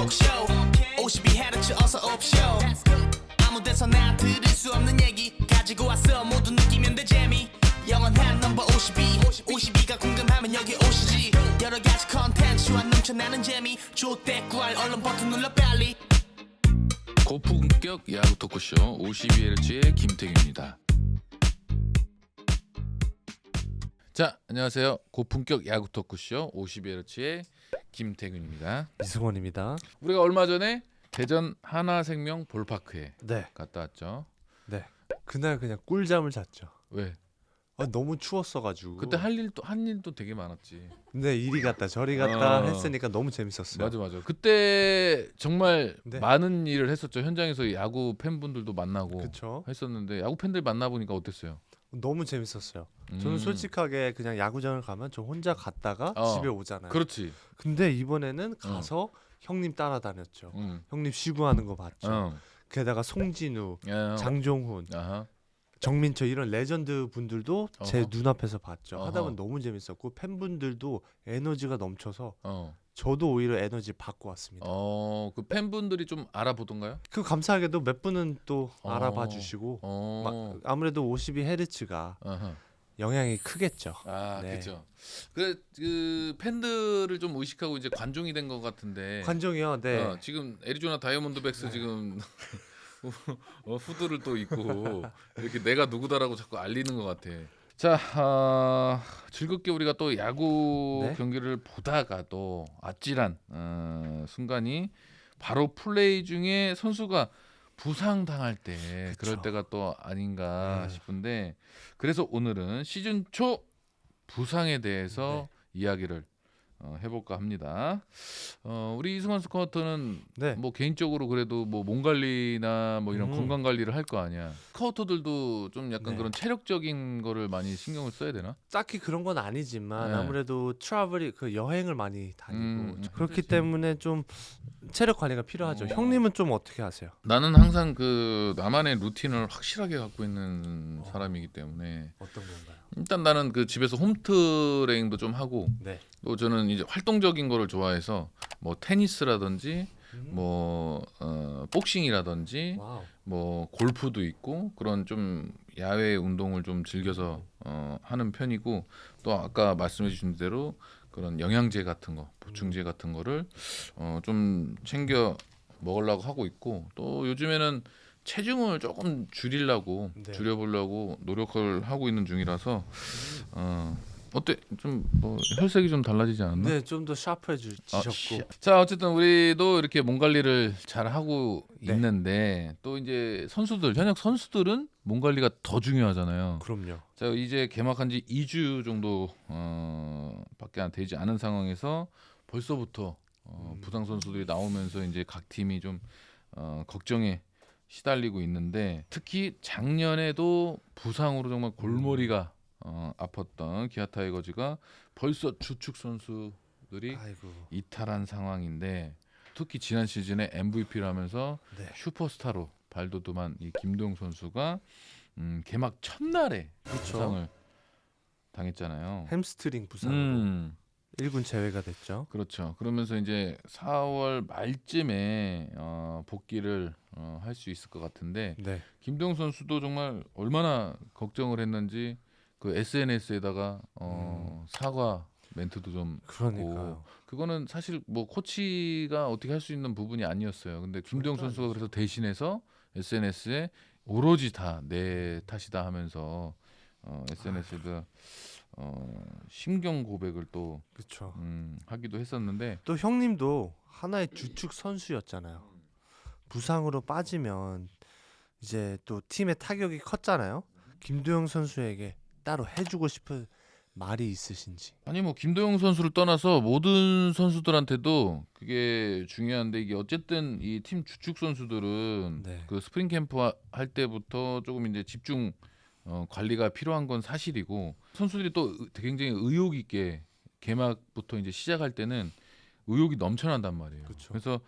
토크쇼 52Hz 어서 옵쇼 아무 데서나 들을 수 없는 얘기 가지고 왔어 모두 느끼면 돼 재미 영원한 넘버 52가 궁금하면 여기 오시지 여러 가지 컨텐츠와 넘쳐나는 재미 조댓구알 얼른 버튼 눌러 빨리 고품격 야구 토크쇼 52Hz의 김태균입니다. 자, 안녕하세요. 고품격 야구 토크쇼 52Hz의 김태균입니다. 이승원입니다. 우리가 얼마 전에 대전 하나생명 볼파크에 네, 갔다 왔죠. 네. 그날 그냥 꿀잠을 잤죠. 왜? 너무 추웠어가지고. 그때 한 일도 되게 많았지. 근데 이리 갔다 저리 갔다 어. 했으니까 너무 재밌었어요. 맞아. 그때 정말 네. 많은 일을 했었죠. 현장에서 야구 팬분들도 만나고 그렇죠. 했었는데 야구 팬들 만나보니까 어땠어요? 너무 재밌었어요. 저는 솔직하게 그냥 야구장을 가면 저 혼자 갔다가 집에 오잖아요. 그렇지. 근데 이번에는 가서 형님 따라다녔죠. 응. 형님 쉬구하는 거 봤죠. 어. 게다가 송진우, 야. 장종훈, 아하. 정민철 이런 레전드 분들도 제 어허. 눈앞에서 봤죠. 어허. 하다 보면 너무 재밌었고 팬분들도 에너지가 넘쳐서 어. 저도 오히려 에너지 받고 왔습니다. 그 팬분들이 좀 알아보던가요? 그 감사하게도 몇 분은 또 어. 알아봐 주시고 아무래도 52Hz가 아하. 영향이 크겠죠. 아, 네. 그렇죠. 그 팬들을 좀 의식하고 이제 관종이 된 것 같은데. 관종이요. 네. 지금 애리조나 다이아몬드백스 지금 후드를 또 입고 이렇게 내가 누구다라고 자꾸 알리는 것 같아. 자, 즐겁게 우리가 또 야구 네. 경기를 보다가 또 아찔한 순간이 바로 플레이 중에 선수가 부상 당할 때 그럴 그쵸. 때가 또 아닌가 네. 싶은데 그래서 오늘은 시즌 초 부상에 대해서 이야기를 해볼까 합니다. 우리 이승환 스카우터는 네. 뭐 개인적으로 그래도 뭐 몸 관리나 뭐 이런 음. 건강 관리를 할 거 아니야. 스카우터들도 좀 약간 네. 그런 체력적인 거를 많이 신경을 써야 되나? 딱히 그런 건 아니지만 네. 아무래도 트래블이 그 여행을 많이 다니고 그렇기 그렇지. 때문에 좀 체력 관리가 필요하죠. 형님은 좀 어떻게 하세요? 나는 항상 그 나만의 루틴을 확실하게 갖고 있는 사람이기 때문에 어떤 건가요? 일단 나는 그 집에서 홈트레이닝도 좀 하고 네. 또 저는 이제 활동적인 거를 좋아해서 뭐 테니스라든지 뭐 복싱이라든지 와우. 뭐 골프도 있고 그런 좀 야외 운동을 좀 즐겨서 하는 편이고 또 아까 말씀해 주신 대로 그런 영양제 같은 거 보충제 같은 거를 좀 챙겨 먹으려고 하고 있고 또 요즘에는 체중을 조금 줄이려고 네. 줄여보려고 노력을 하고 있는 중이라서 어때 좀 뭐 혈색이 좀 달라지지 않았나? 네, 좀 더 샤프해지셨고. 자 어쨌든 우리도 이렇게 몸 관리를 잘 하고 네. 있는데 또 이제 현역 선수들은 몸 관리가 더 중요하잖아요. 그럼요. 자 이제 개막한 지 2주 정도 밖에 안 되지 않은 상황에서 벌써부터 부상 선수들이 나오면서 이제 각 팀이 좀 걱정에 시달리고 있는데 특히 작년에도 부상으로 정말 골머리가 아팠던 기아 타이거즈가 벌써 주축 선수들이 아이고. 이탈한 상황인데 특히 지난 시즌에 MVP를 하면서 네. 슈퍼스타로 발돋움한 이 김도영 선수가 개막 첫날에 그렇죠. 부상을 당했잖아요. 햄스트링 부상으로 1군 제외가 됐죠. 그렇죠. 그러면서 이제 4월 말쯤에 복귀를 할 수 있을 것 같은데 네. 김도영 선수도 정말 얼마나 걱정을 했는지 그 SNS에다가 사과 멘트도 좀 그러니까요. 그거는 사실 뭐 코치가 어떻게 할 수 있는 부분이 아니었어요. 근데 김도영 절대 선수가 그래서 대신해서 SNS에 오로지 다 내 탓이다 하면서 SNS에다 심경 고백을 또 그렇죠. 하기도 했었는데 또 형님도 하나의 주축 선수였잖아요. 부상으로 빠지면 이제 또 팀의 타격이 컸잖아요. 김도영 선수에게 따로 해주고 싶은 말이 있으신지. 아니 뭐 김도영 선수를 떠나서 모든 선수들한테도 그게 중요한데 이게 어쨌든 이 팀 주축 선수들은 네. 그 스프링 캠프 할 때부터 조금 이제 집중 관리가 필요한 건 사실이고 선수들이 또 굉장히 의욕 있게 개막부터 이제 시작할 때는 의욕이 넘쳐난단 말이에요. 그쵸. 그래서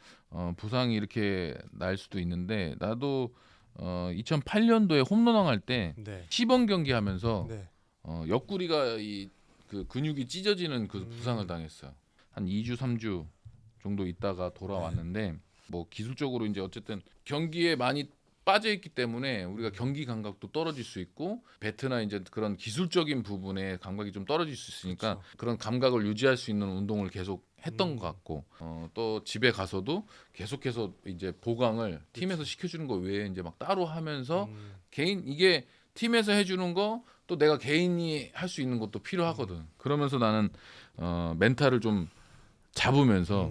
부상이 이렇게 날 수도 있는데 나도 2008년도에 홈런왕 할 때 네. 시범 경기 하면서 네. 옆구리가 이 그 근육이 찢어지는 그 부상을 당했어요. 한 2주 3주 정도 있다가 돌아왔는데 뭐 기술적으로 이제 어쨌든 경기에 많이 빠져 있기 때문에 우리가 경기 감각도 떨어질 수 있고 배트나 이제 그런 기술적인 부분에 감각이 좀 떨어질 수 있으니까 그쵸. 그런 감각을 유지할 수 있는 운동을 계속 했던 것 같고 또 집에 가서도 계속해서 이제 보강을 팀에서 시켜주는 거 외에 이제 막 따로 하면서 개인 이게 팀에서 해주는 거 또 내가 개인이 할 수 있는 것도 필요하거든. 그러면서 나는 멘탈을 좀 잡으면서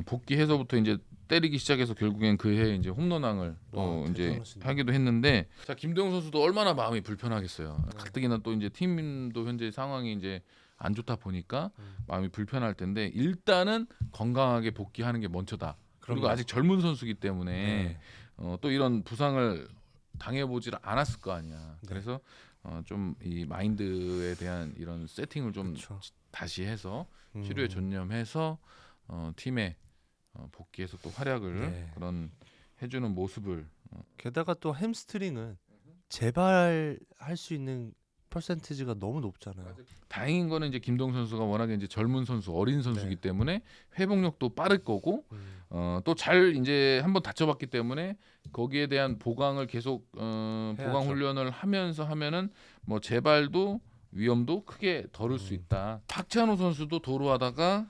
복귀해서부터 이제 때리기 시작해서 결국엔 그해 이제 홈런왕을 또 와, 이제 대단하시네. 하기도 했는데 자 김도영 선수도 얼마나 마음이 불편하겠어요. 가뜩이나 또 이제 팀도 현재 상황이 이제 안 좋다 보니까 마음이 불편할 텐데 일단은 건강하게 복귀하는 게 먼저다. 그리고 그럼요. 아직 젊은 선수기 때문에 네. 또 이런 부상을 당해보질 않았을 거 아니야. 네. 그래서 좀 이 마인드에 대한 이런 세팅을 좀 그쵸. 다시 해서 치료에 전념해서 팀에 복귀해서 또 활약을 네. 그런 해주는 모습을 게다가 또 햄스트링은 재발할 수 있는 퍼센티지가 너무 높잖아요. 다행인 거는 이제 김동 선수가 워낙에 이제 젊은 선수, 어린 선수기 네. 때문에 회복력도 빠를 거고 또 잘 이제 한번 다쳐봤기 때문에 거기에 대한 보강을 계속 보강 해야죠. 훈련을 하면서 하면은 뭐 재발도 위험도 크게 덜을 수 있다. 박찬호 선수도 도루하다가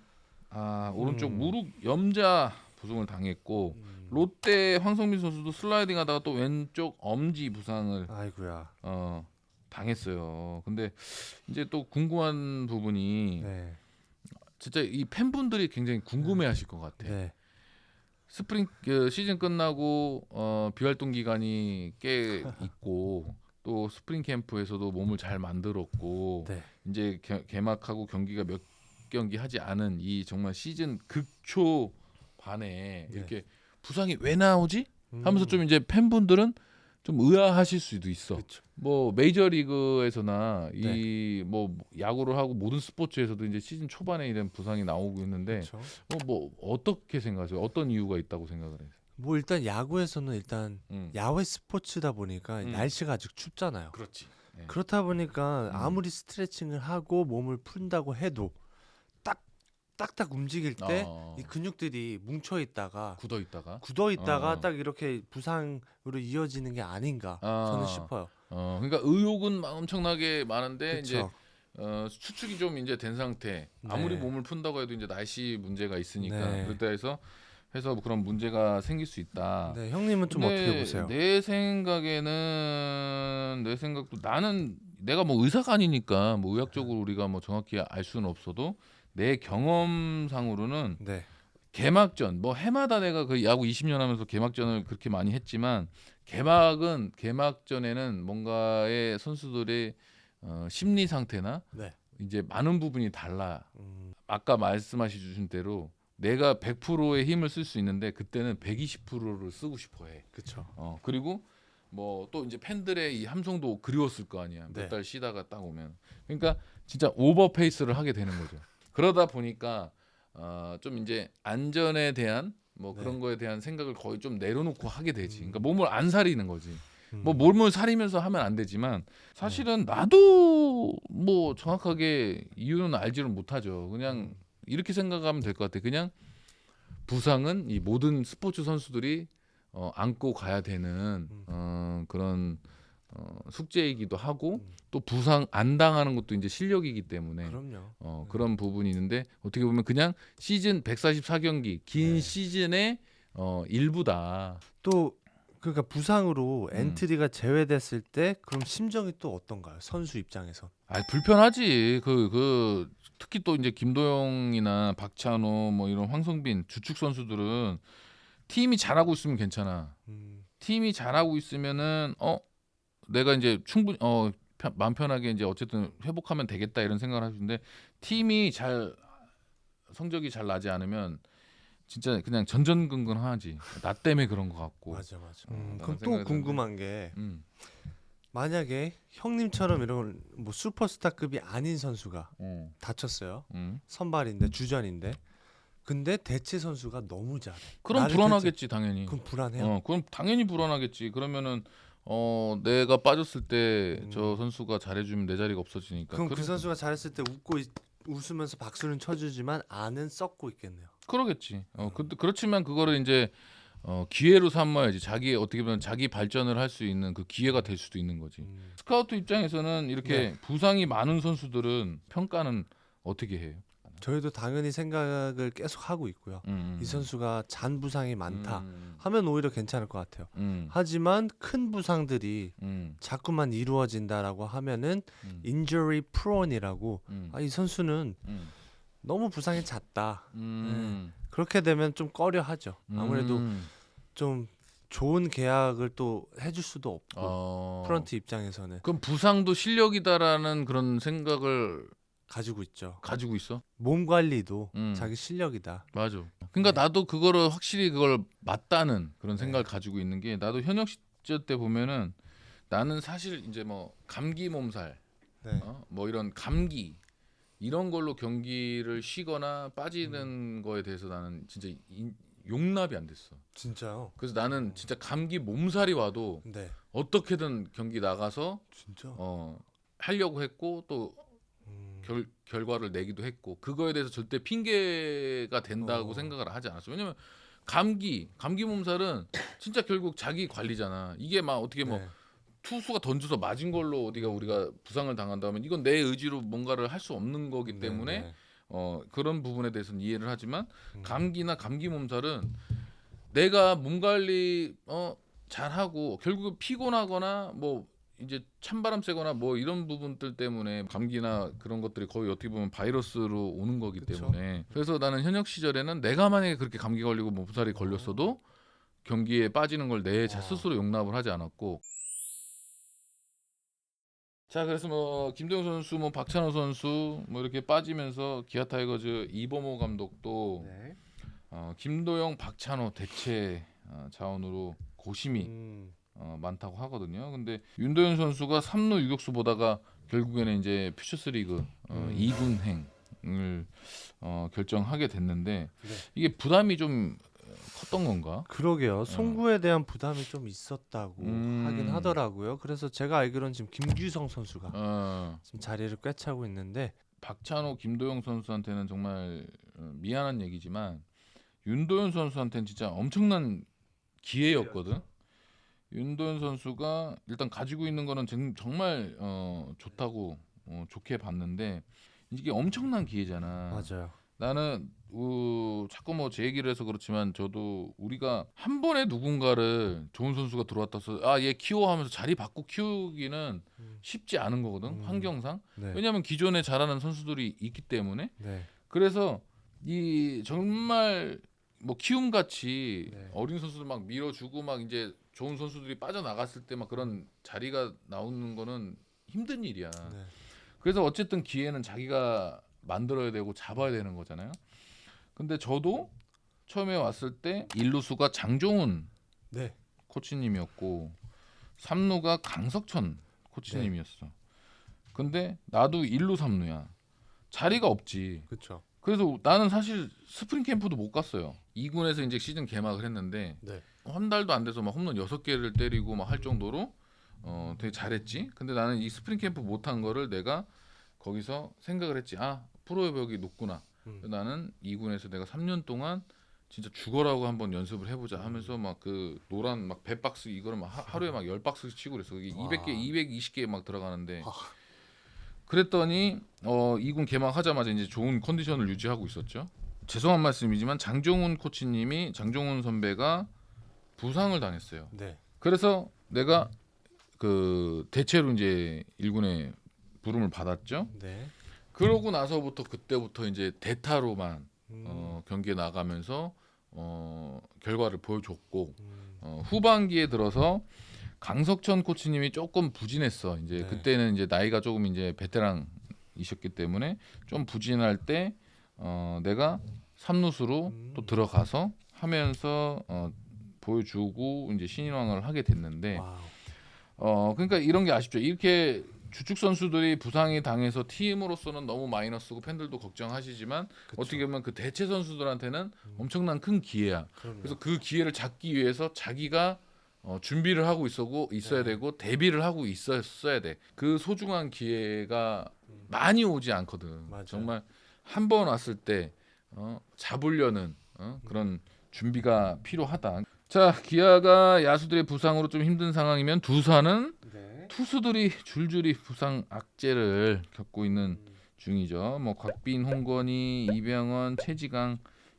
오른쪽 무릎 염자 부상을 당했고 롯데 황성민 선수도 슬라이딩하다가 또 왼쪽 엄지 부상을 아이고야. 당했어요. 근데 이제 또 궁금한 부분이 네. 진짜 이 팬분들이 굉장히 궁금해하실 것 같아. 네. 스프링 시즌 끝나고 비활동 기간이 꽤 있고 또 스프링 캠프에서도 몸을 잘 만들었고 네. 이제 개막하고 경기가 몇 경기 하지 않은 이 정말 시즌 극초 반에 네. 이렇게 부상이 왜 나오지? 하면서 좀 이제 팬분들은 좀 의아하실 수도 있어. 그쵸. 뭐 메이저리그에서나 네. 이 뭐 야구를 하고 모든 스포츠에서도 이제 시즌 초반에 이런 부상이 나오고 있는데 그렇죠. 뭐 어떻게 생각하세요? 어떤 이유가 있다고 생각을 해요? 뭐 일단 야구에서는 일단 음. 야외 스포츠다 보니까 날씨가 아직 춥잖아요. 그렇지. 네. 그렇다 보니까 아무리 스트레칭을 하고 몸을 푼다고 해도 딱딱 움직일 때 이 근육들이 뭉쳐 있다가 굳어 있다가. 굳어 있다가 어. 딱 이렇게 부상으로 이어지는 게 아닌가 저는 싶어요. 그러니까 의욕은 막 엄청나게 많은데 이제 그렇죠. 수축이 좀 이제 된 상태. 아무리 네. 몸을 푼다고 해도 이제 날씨 문제가 있으니까 네. 그때 해서 그런 문제가 생길 수 있다. 네, 형님은 좀 근데 어떻게 보세요? 내 생각도 나는 내가 뭐 의사가 아니니까 뭐 의학적으로 우리가 뭐 정확히 알 수는 없어도 내 경험상으로는 네. 개막전 뭐 해마다 내가 그 야구 20년 하면서 개막전을 그렇게 많이 했지만 개막전에는 뭔가의 선수들의 심리 상태나 네. 이제 많은 부분이 달라. 음, 아까 말씀하신 주신 대로 내가 100%의 힘을 쓸 수 있는데 그때는 120%를 쓰고 싶어 해. 그렇죠. 그리고 뭐 또 이제 팬들의 이 함성도 그리웠을 거 아니야. 네. 몇 달 쉬다가 딱 오면. 그러니까 진짜 오버 페이스를 하게 되는 거죠. 그러다 보니까 좀 이제 안전에 대한 뭐 네. 그런 거에 대한 생각을 거의 좀 내려놓고 하게 되지. 그러니까 몸을 안 사리는 거지. 음. 뭐 몸을 사리면서 하면 안 되지만 사실은 나도 뭐 정확하게 이유는 알지를 못하죠. 그냥 이렇게 생각하면 될 것 같아. 그냥 부상은 이 모든 스포츠 선수들이 안고 가야 되는 그런 숙제이기도 하고 또 부상 안 당하는 것도 이제 실력이기 때문에 그럼요. 그런 부분이 있는데 어떻게 보면 그냥 시즌 144경기 긴 네. 시즌의 일부다. 또 그러니까 부상으로 엔트리가 제외됐을 때 그럼 심정이 또 어떤가요? 선수 입장에서. 불편하지. 그 특히 또 이제 김도영이나 박찬호 뭐 이런 황성빈 주축 선수들은 팀이 잘하고 있으면 괜찮아. 팀이 잘하고 있으면은 내가 이제 충분히 마음 편하게 이제 어쨌든 회복하면 되겠다 이런 생각을 하시는데 팀이 성적이 잘 나지 않으면 진짜 그냥 전전긍긍하지. 나 때문에 그런 것 같고. 맞아. 라는 그럼 또 생각이 궁금한 게 음. 만약에 형님처럼 이런 뭐 슈퍼스타급이 아닌 선수가 어. 다쳤어요. 음. 선발인데 주전인데 근데 대체 선수가 너무 잘해. 그럼 나를 불안하겠지 당연히. 그럼 불안해요. 그럼 당연히 불안하겠지. 그러면은 내가 빠졌을 때 저 선수가 잘해주면 내 자리가 없어지니까. 그럼 그 선수가 잘했을 때 웃으면서 박수는 쳐주지만 안은 썩고 있겠네요. 그러겠지. 그렇지만 그거를 이제 기회로 삼아야지. 자기 어떻게 보면 자기 발전을 할 수 있는 그 기회가 될 수도 있는 거지. 스카우트 입장에서는 이렇게 부상이 많은 선수들은 평가는 어떻게 해요? 저희도 당연히 생각을 계속 하고 있고요. 이 선수가 잔 부상이 많다 음, 하면 오히려 괜찮을 것 같아요. 음, 하지만 큰 부상들이 음, 자꾸만 이루어진다라고 하면은 음, injury prone이라고 음, 이 선수는 음, 너무 부상이 잦다. 음, 그렇게 되면 좀 꺼려하죠. 아무래도 음. 좀 좋은 계약을 또 해줄 수도 없고 어, 프런트 입장에서는 그럼 부상도 실력이다라는 그런 생각을 가지고 있죠. 가지고 있어? 몸 관리도 음. 자기 실력이다. 맞아. 그러니까 네. 나도 그거를 확실히 그걸 맞다는 그런 네. 생각을 가지고 있는 게 나도 현역 시절 때 보면은 나는 사실 이제 뭐 감기 몸살, 네. 뭐 이런 감기 이런 걸로 경기를 쉬거나 빠지는 거에 대해서 나는 진짜 용납이 안 됐어. 진짜요? 그래서 나는 진짜 감기 몸살이 와도 네. 어떻게든 경기 나가서 진짜. 하려고 했고 또 음. 결과를 내기도 했고 그거에 대해서 절대 핑계가 된다고 어. 생각을 하지 않았어. 왜냐면 감기 몸살은 진짜 결국 자기 관리잖아. 이게 막 어떻게 뭐 네. 투수가 던져서 맞은 걸로 우리가 부상을 당한다면 이건 내 의지로 뭔가를 할 수 없는 거기 네, 때문에 네. 그런 부분에 대해서는 이해를 하지만 음. 감기 몸살은 내가 몸 관리 잘하고 결국 피곤하거나 뭐 이제 찬바람 쐬거나 뭐 이런 부분들 때문에 감기나 그런 것들이 거의 어떻게 보면 바이러스로 오는 거기 그쵸. 때문에 그래서 나는 현역 시절에는 내가 만약에 그렇게 감기 걸리고 몸살이 걸렸어도 경기에 빠지는 걸 내 스스로 용납을 하지 않았고 자 그래서 뭐 김도영 선수 뭐 박찬호 선수 뭐 이렇게 빠지면서 기아 타이거즈 이범호 감독도 네. 김도영 박찬호 대체 자원으로 고심이 음. 많다고 하거든요. 근데 윤도현 선수가 3루 유격수 보다가 결국에는 이제 퓨처스리그 2군행을 결정하게 됐는데 네. 이게 부담이 좀 컸던 건가? 그러게요. 송구에 대한 부담이 좀 있었다고 하긴 음. 하더라고요. 그래서 제가 알기로는 지금 김규성 선수가 어, 지금 자리를 꿰차고 있는데 박찬호, 김도영 선수한테는 정말 미안한 얘기지만 윤도현 선수한테는 진짜 엄청난 기회였거든. 윤도현 선수가 일단 가지고 있는 거는 정말 좋다고 좋게 봤는데 이게 엄청난 기회잖아. 맞아요. 나는 자꾸 뭐 제 얘기를 해서 그렇지만 저도 우리가 한 번에 누군가를 좋은 선수가 들어왔다 해서 얘 키워 하면서 자리 바꾸고 키우기는 쉽지 않은 거거든. 환경상. 네. 왜냐하면 기존에 잘하는 선수들이 있기 때문에. 네. 그래서 이 정말 뭐 키움 같이 네. 어린 선수들 막 밀어주고 막 이제 좋은 선수들이 빠져나갔을 때 막 그런 자리가 나오는 거는 힘든 일이야. 네. 그래서 어쨌든 기회는 자기가 만들어야 되고 잡아야 되는 거잖아요. 근데 저도 처음에 왔을 때 1루수가 장종훈 네. 코치님이었고 3루가 강석천 코치님이었어. 근데 나도 1루 3루야. 자리가 없지. 그렇죠. 그래서 나는 사실 스프링 캠프도 못 갔어요. 2군에서 이제 시즌 개막을 했는데 네. 한 달도 안 돼서 막 홈런 6개를 때리고 막 할 정도로 되게 잘했지. 근데 나는 이 스프링 캠프 못한 거를 내가 거기서 생각을 했지. 프로의 벽이 높구나. 나는 2군에서 내가 3년 동안 진짜 죽어라고 한번 연습을 해보자 하면서 막 그 노란 막 100박스 이거를 막 하루에 막 10박스씩 치고 그랬어. 그게 200개, 220개 막 들어가는데 그랬더니 2군 개막하자마자 이제 좋은 컨디션을 유지하고 있었죠. 죄송한 말씀이지만 장종훈 선배가 부상을 당했어요. 네. 그래서 내가 그 대체로 이제 1군에 부름을 받았죠. 네. 그러고 나서부터 그때부터 이제 대타로만 음. 경기에 나가면서 결과를 보여줬고 음. 후반기에 들어서 강석천 코치님이 조금 부진했어. 이제 네. 그때는 이제 나이가 조금 이제 베테랑이셨기 때문에 좀 부진할 때 내가 3루수로 또 들어가서 하면서 보여주고 이제 신인왕을 하게 됐는데 와우. 그러니까 이런 게 아쉽죠. 이렇게 주축 선수들이 부상이 당해서 팀으로서는 너무 마이너스고 팬들도 걱정하시지만 그쵸. 어떻게 보면 그 대체 선수들한테는 엄청난 큰 기회야. 그럼요. 그래서 그 기회를 잡기 위해서 자기가 준비를 하고 있어야 네. 되고 대비를 하고 있었어야 돼. 그 소중한 기회가 많이 오지 않거든. 맞아요. 정말 한 번 왔을 때 잡으려는 그런 준비가 필요하다. 자, 기아가 야수들의 부상으로 좀 힘든 상황이면 두산은 네. 투수들이 줄줄이 부상 악재를 겪고 있는 중이죠. 뭐 곽빈, 홍건희, 이병헌, 최지강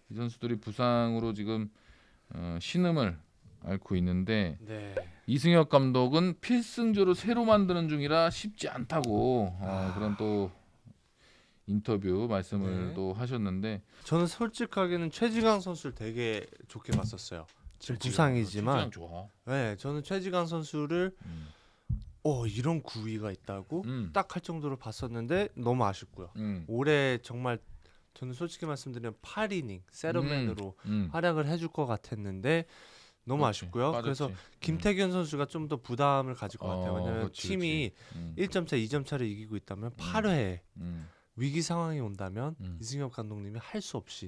이 선수들이 부상으로 지금 신음을 앓고 있는데 네. 이승엽 감독은 필승조를 새로 만드는 중이라 쉽지 않다고 그런 또 인터뷰 말씀을 네. 또 하셨는데 저는 솔직하게는 최지강 선수를 되게 좋게 봤었어요. 지금 부상이지만 최지강 좋아. 네, 저는 최지강 선수를 이런 구위가 있다고 딱 할 정도로 봤었는데 너무 아쉽고요. 올해 정말 저는 솔직히 말씀드리면 8이닝 세러맨으로 활약을 해줄 것 같았는데 너무 그렇지, 아쉽고요. 빠졌지. 그래서 김태균 선수가 좀 더 부담을 가질 것 같아요. 왜냐하면 그렇지, 팀이 그렇지. 1점 차, 2점 차를 이기고 있다면 8회에 음, 위기 상황이 온다면 이승엽 감독님이 할 수 없이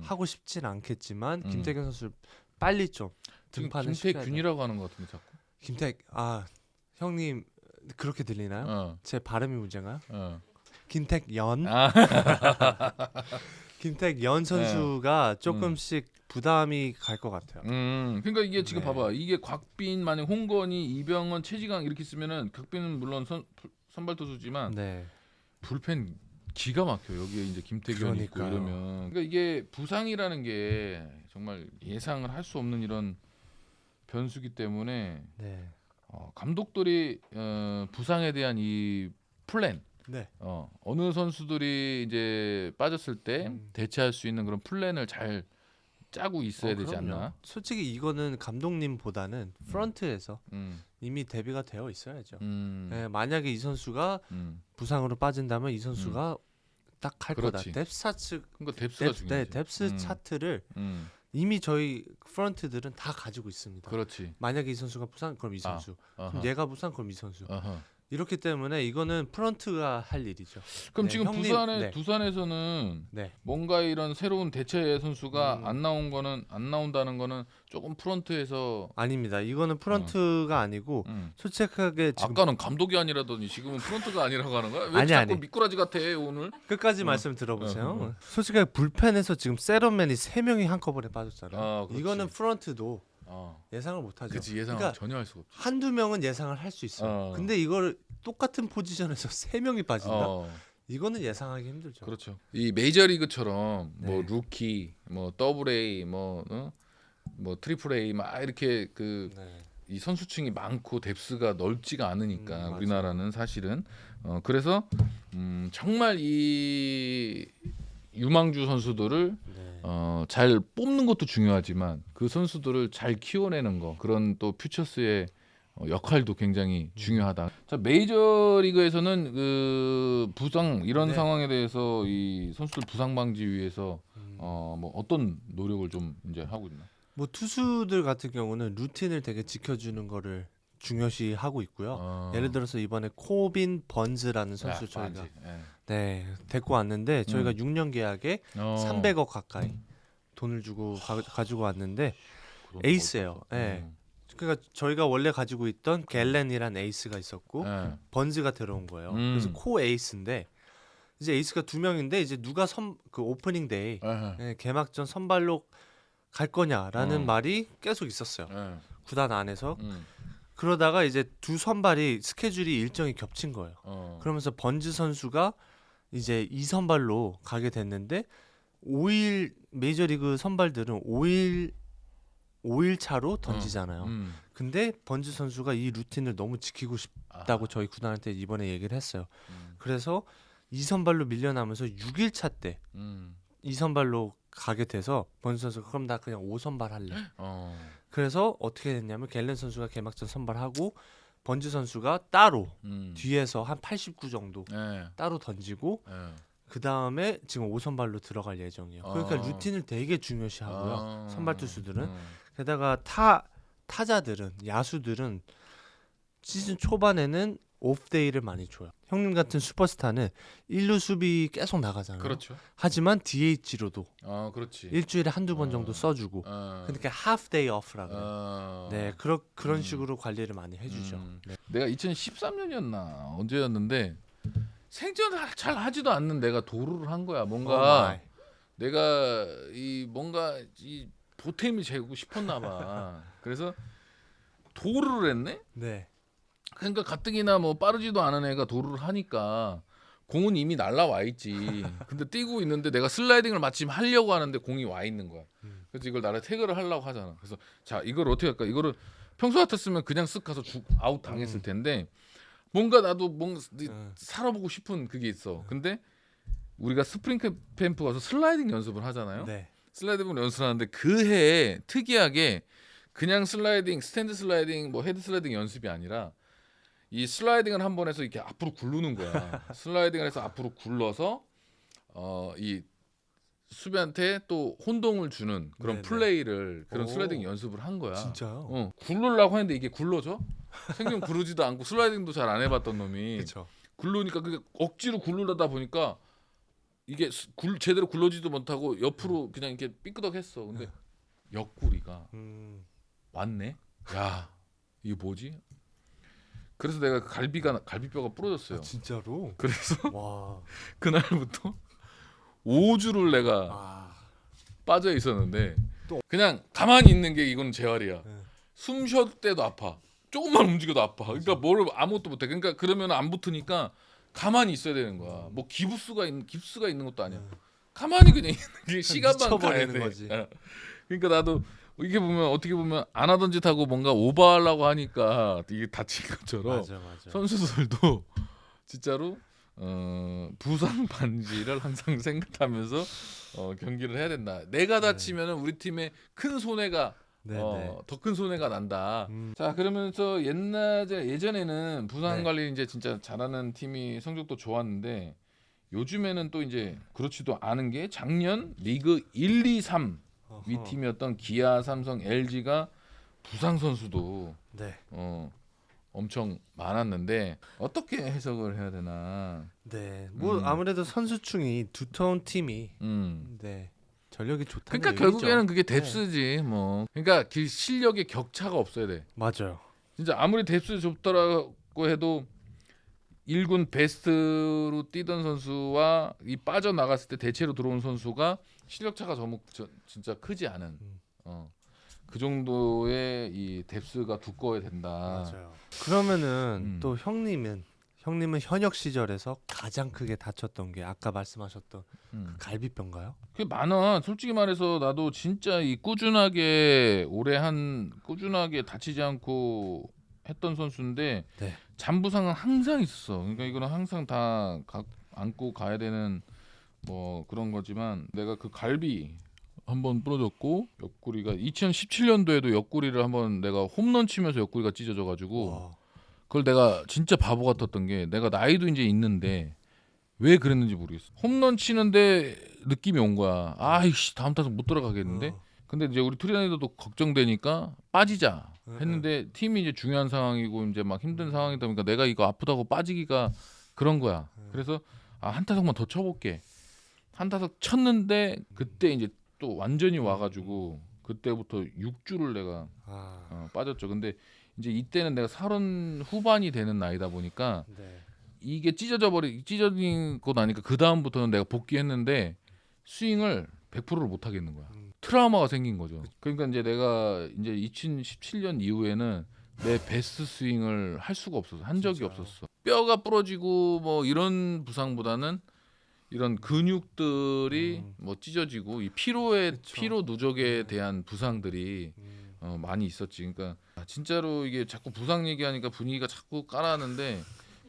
하고 싶진 않겠지만 김태균 선수를 빨리 좀 지금 등판을 시켜야 돼요. 김태균이라고 하는 것 같은데 자꾸. 형님 그렇게 들리나요? 제 발음이 문제인가요? 김택연 아, 김택연 선수가 조금씩 부담이 갈 것 같아요. 그러니까 이게 지금 네. 봐봐. 이게 곽빈 만약 홍건희, 이병헌, 최지강 이렇게 쓰면은 곽빈은 물론 선발 투수지만 네. 불펜 기가 막혀. 여기에 이제 김태균이 있고 그러니까요. 이러면 그러니까 이게 부상이라는 게 정말 예상을 할 수 없는 이런 변수기 때문에 네. 감독들이 부상에 대한 이 플랜 네. 어느 선수들이 이제 빠졌을 때 대체할 수 있는 그런 플랜을 잘 짜고 있어야 되지 그럼요. 않나? 솔직히 이거는 감독님보다는 프런트에서 이미 대비가 되어 있어야죠. 네, 만약에 이 선수가 부상으로 빠진다면 이 선수가 딱 할 거다. 그렇지. 뎁스 차트, 그러니까 뎁스가 중요하지. 뎁스 차트를 음, 이미 저희 프런트들은 다 가지고 있습니다. 그렇지. 만약에 이 선수가 부상 그럼 이 선수, 그럼 아하. 얘가 부상 그럼 이 선수. 아하. 이렇기 때문에 이거는 프런트가 할 일이죠. 그럼 네, 지금 형님, 두산에서는 네. 뭔가 이런 새로운 대체 선수가 안 나온다는 거는 조금 프런트에서 아닙니다. 이거는 프런트가 아니고 솔직하게 지금 아까는 감독이 아니라더니 지금은 프런트가 아니라고 하는 거야? 왜 아니, 자꾸 아니. 미꾸라지 같아 오늘? 끝까지 말씀 들어보세요. 솔직하게 불펜에서 지금 세런맨이 3명이 한꺼번에 빠졌잖아요. 그렇지. 이거는 프런트도 예상을 못하죠. 그렇지 예상 그러니까 전혀 할 수가 없지. 한두 명은 예상을 할 수 있어요. 근데 이걸 똑같은 포지션에서 3명이 빠진다? 이거는 예상하기 힘들죠. 그렇죠. 이 메이저리그처럼 뭐 네. 루키, 뭐 더블 A, 뭐 트리플 A 막 이렇게 네. 이 선수층이 많고 뎁스가 넓지가 않으니까 맞아요. 우리나라는 사실은 그래서 정말 이 유망주 선수들을 네. 잘 뽑는 것도 중요하지만 그 선수들을 잘 키워내는 거 그런 또 퓨처스의 역할도 굉장히 중요하다. 자 메이저리그에서는 그 부상 이런 네. 상황에 대해서 이 선수들 부상 방지 위해서 뭐 어떤 노력을 좀 이제 하고 있나? 뭐 투수들 같은 경우는 루틴을 되게 지켜주는 거를 중요시 하고 있고요. 예를 들어서 이번에 코빈 번즈라는 선수 저희가 네 데리고 왔는데 저희가 6년 계약에 300억 가까이 돈을 주고 가지고 왔는데 에이스예요. 네. 그러니까 저희가 원래 가지고 있던 갤렌이란 에이스가 있었고 번즈가 들어온 거예요. 그래서 코 에이스인데 이제 에이스가 2명인데 이제 누가 그 오프닝 데이 개막전 선발로 갈 거냐라는 말이 계속 있었어요. 구단 안에서. 그러다가 이제 두 선발이 스케줄이 일정이 겹친 거예요. 그러면서 번즈 선수가 이제 2선발로 가게 됐는데 5일 메이저리그 선발들은 5일 차로 던지잖아요. 근데 번즈 선수가 이 루틴을 너무 지키고 싶다고 저희 구단한테 이번에 얘기를 했어요. 그래서 2선발로 밀려나면서 6일 차 때 2선발로 가게 돼서 번즈 선수가 그럼 나 그냥 5선발 할래. 그래서 어떻게 됐냐면 갤렌 선수가 개막전 선발하고 번즈 선수가 따로 뒤에서 한 89 정도 따로 던지고 그 다음에 지금 5선발로 들어갈 예정이에요. 그러니까 루틴을 되게 중요시하고요. 선발 투수들은 게다가 타자들은 야수들은 시즌 초반에는 오프데이를 많이 줘요. 형님 같은 슈퍼스타는 1루 수비 계속 나가잖아요. 그렇죠. 하지만 DH로도 그렇지. 일주일에 한두 번 정도 써주고 그러니까 half day off라고 해요. 네, 그런 식으로 관리를 많이 해주죠. 네. 내가 2013년이었나 언제였는데 생전 잘 하지도 않는 내가 도루를 한 거야. 뭔가 내가 이 뭔가 이 보탬이 되고 싶었나 봐. 그래서 도루를 했네. 네. 그러니까 가뜩이나 뭐 빠르지도 않은 애가 도루를 하니까 공은 이미 날라와 있지. 근데 뛰고 있는데 내가 슬라이딩을 마침 하려고 하는데 공이 와 있는 거야. 그래서 이걸 나를 태그를 하려고 하잖아. 그래서 자 이걸 어떻게 할까? 이거를 평소 같았으면 그냥 쓱 가서 아웃 당했을 텐데 뭔가 나도 뭔가 살아보고 싶은 그게 있어. 근데 우리가 스프링 캠프 가서 슬라이딩 연습을 하잖아요. 네. 슬라이딩을 연습하는데 그 해에 특이하게 그냥 슬라이딩, 스탠드 슬라이딩, 뭐 헤드 슬라이딩 연습이 아니라 이 슬라이딩을 한 번 해서 이렇게 앞으로 굴르는 거야. 슬라이딩을 해서 앞으로 굴러서 이 수비한테 또 혼동을 주는 그런 네네. 플레이를 그런 오. 슬라이딩 연습을 한 거야. 진짜요? 굴르려고 했는데 이게 굴러져? 생전 굴르지도 않고 슬라이딩도 잘 안 해봤던 놈이 그렇죠. 굴르니까 그게 억지로 굴르려다 보니까 이게 제대로 굴러지도 못하고 옆으로 그냥 이렇게 삐끄덕했어. 근데 옆구리가 왔네. 야 이게 뭐지? 그래서 내가 갈비뼈가 부러졌어요. 진짜로? 그래서 와. 그날부터 5주를 내가 아. 빠져 있었는데 또- 그냥 가만히 있는 게 이건 재활이야. 네. 숨 쉴 때도 아파. 조금만 움직여도 아파. 그러니까 뭘 아무것도 못해. 그러니까 그러면 안 붙으니까 가만히 있어야 되는 거야. 뭐 깁스가 있는 것도 아니야. 가만히 그냥 있는 게 시간만 가야 미쳐버리는 돼. 거지. 그러니까 나도 이게 보면 어떻게 보면 안 하던 짓 하고 뭔가 오버하려고 하니까 이게 다친 것처럼 맞아. 선수들도 진짜로 부상 반지를 항상 생각하면서 경기를 해야 된다. 내가 다치면은 우리 팀에 큰 손해가 네네. 더 큰 손해가 난다. 자 그러면서 예전에는 부상 네. 관리 이제 진짜 잘하는 팀이 성적도 좋았는데 요즘에는 또 이제 그렇지도 않은 게 작년 리그 1, 2, 3 위 팀이었던 기아, 삼성, LG가 부상 선수도 네. 엄청 많았는데 어떻게 해석을 해야 되나? 네. 뭐 아무래도 선수층이 두터운 팀이 네. 전력이 좋다는 그러니까 얘기죠. 결국에는 그게 뎁스지 뭐. 그러니까 그 실력의 격차가 없어야 돼. 맞아요. 진짜 아무리 뎁스 좁더라고 해도 1군 베스트로 뛰던 선수와 이 빠져나갔을 때 대체로 들어온 선수가 실력 차가 진짜 크지 않은 그 정도의 이 뎁스가 두꺼워야 된다. 맞아요. 그러면은 또 형님은 현역 시절에서 가장 크게 다쳤던 게 아까 말씀하셨던 그 갈비뼈인가요? 그게 많아. 솔직히 말해서 나도 진짜 이 꾸준하게 꾸준하게 다치지 않고 했던 선수인데 네. 잔부상은 항상 있었어. 그러니까 이거는 항상 다 안고 가야 되는 뭐 그런 거지만 내가 그 갈비 한번 부러졌고 옆구리가 2017년도에도 옆구리를 한번 내가 홈런 치면서 옆구리가 찢어져 가지고 와. 그걸 내가 진짜 바보 같았던 게 내가 나이도 이제 있는데 왜 그랬는지 모르겠어. 홈런 치는데 느낌이 온 거야. 아이씨 다음 타석 못 들어가겠는데. 근데 이제 우리 투리나이더도 걱정되니까 빠지자 했는데 팀이 이제 중요한 상황이고 이제 막 힘든 상황이다 보니까 내가 이거 아프다고 빠지기가 그런 거야. 그래서 한 타석만 더 쳐볼게. 한 타석 쳤는데 그때 이제 또 완전히 와가지고 그때부터 6주를 내가 빠졌죠. 근데 이제 이때는 내가 30 후반이 되는 나이다 보니까 네. 이게 찢어진 거 나니까 그 다음부터는 내가 복귀했는데 스윙을 100%를 못 하겠는 거야. 트라우마가 생긴 거죠. 그러니까 이제 내가 이제 2017년 이후에는 내 베스트 스윙을 할 수가 없었어. 한 적이 없었어. 뼈가 부러지고 뭐 이런 부상보다는 이런 근육들이 뭐 찢어지고 이 피로 누적에 대한 부상들이 많이 있었지. 그러니까 진짜로 이게 자꾸 부상 얘기하니까 분위기가 자꾸 깔아하는데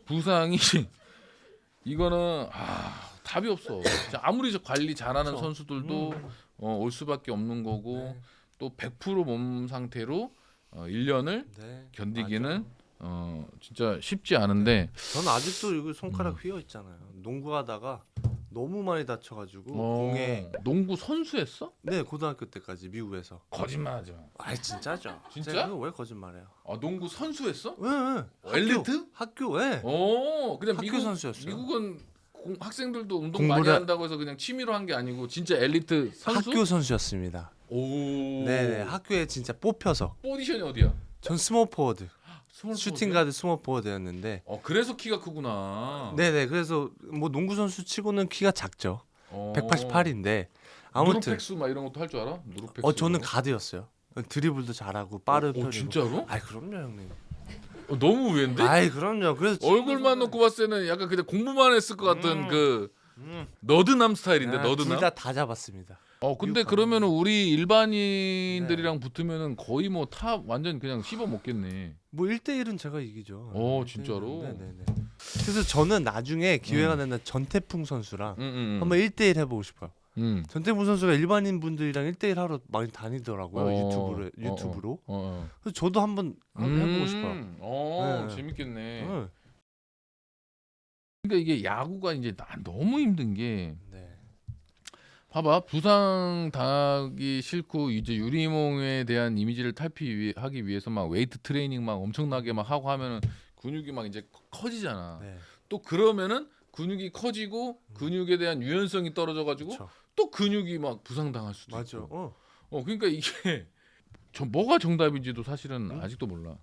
부상이 이거는 답이 없어. 진짜 아무리 관리 잘하는 선수들도 올 수밖에 없는 거고 또 100% 몸 상태로 1년을 네. 견디기는 진짜 쉽지 않은데 저는 아직도 여기 손가락 휘어 있잖아요. 농구하다가 너무 많이 다쳐가지고 공에 농구 선수했어? 네 고등학교 때까지 미국에서. 거짓말하지 마. 아 진짜죠. 진짜? 제가 왜 거짓말해요? 농구 선수했어? 네. 엘리트? 학교에 그냥 학교 선수였어요. 미국은 학생들도 운동 공부를 많이 한다고 해서 그냥 취미로 한 게 아니고 진짜 엘리트 선수? 학교 선수였습니다. 오. 네네 학교에 진짜 뽑혀서. 포지션이 어디야? 전 스몰 포워드. 스몰 슈팅 포워드야? 가드 스몰 포워드였는데. 그래서 키가 크구나. 네네 그래서 뭐 농구 선수 치고는 키가 작죠. 188인데 아무튼 누르펙스 막 이런 것도 할 줄 알아? 누르펙스. 저는 이런 거? 가드였어요. 드리블도 잘하고 빠른 편이고. 진짜로? 아이 그럼요 형님. 너무 의외인데? 아이 그럼요. 그래서 얼굴만 놓고 봤을 때는 약간 그냥 공부만 했을 것 같은 그 너드남 스타일인데 너드남. 둘다 잡았습니다. 근데 유혹 그러면은 우리 일반인들이랑 붙으면은 거의 뭐 탑 완전 그냥 씹어 먹겠네. 뭐 1대1은 제가 이기죠. 진짜로? 네네네. 그래서 저는 나중에 기회가 되면 전태풍 선수랑 한번 1대1 해보고 싶어요. 전태풍 선수가 일반인 분들이랑 1대1 하러 많이 다니더라고요. 유튜브로. 그래서 저도 한번 해보고 싶어요. 네. 재밌겠네. 네. 그러니까 이게 야구가 이제 너무 힘든 게 네. 봐봐, 부상 당하기 싫고 이제 유리몽에 대한 이미지를 탈피하기 위해서 막 웨이트 트레이닝 막 엄청나게 막 하고 하면은 근육이 막 이제 커지잖아. 네. 또 그러면은 근육이 커지고 근육에 대한 유연성이 떨어져가지고 그쵸. 또 근육이 막 부상 당할 수도 맞아. 있고. 그러니까 이게 뭐가 정답인지도 사실은 아직도 몰라.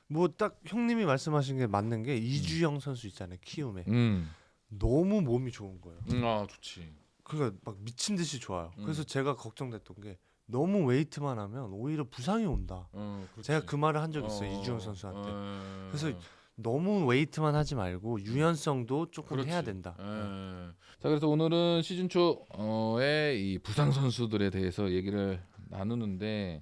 뭐 딱 형님이 말씀하신 게 맞는 게 이주영 선수 있잖아요. 키움에 너무 몸이 좋은 거예요. 좋지. 그러니까 막 미친 듯이 좋아요. 그래서 제가 걱정됐던 게 너무 웨이트만 하면 오히려 부상이 온다. 제가 그 말을 한 적 있어요. 이주영 선수한테. 그래서 너무 웨이트만 하지 말고 유연성도 조금 해야 된다. 자, 그래서 오늘은 시즌 초에 이 부상 선수들에 대해서 얘기를 나누는데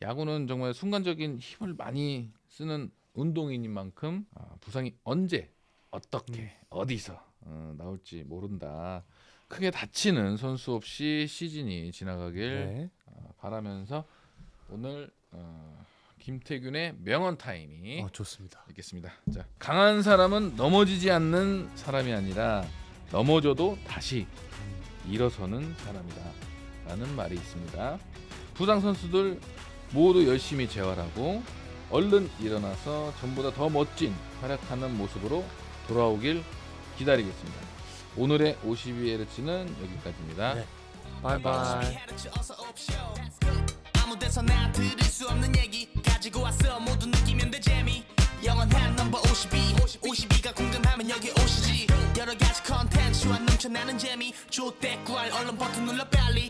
야구는 정말 순간적인 힘을 많이 쓰는 운동인인 만큼 부상이 언제 어떻게 어디서 나올지 모른다. 크게 다치는 선수 없이 시즌이 지나가길 네. 바라면서 오늘 김태균의 명언 타임이 좋습니다. 있겠습니다. 자, 강한 사람은 넘어지지 않는 사람이 아니라 넘어져도 다시 일어서는 사람이다 라는 말이 있습니다. 부상 선수들 모두 열심히 재활하고 얼른 일어나서 전보다 더 멋진 활약하는 모습으로 돌아오길 기다리겠습니다. 오늘의 52Hz는 여기까지입니다. 네. 바이바이. 아무 데서나 들을 수 없는 얘기 가지고 왔어 모두 느끼면 돼 재미 영원한 넘버 52가 궁금하면 여기 오시지 여러 가지 컨텐츠와 넘쳐나는 재미 조대꾸알 얼른 버튼 눌러 빨리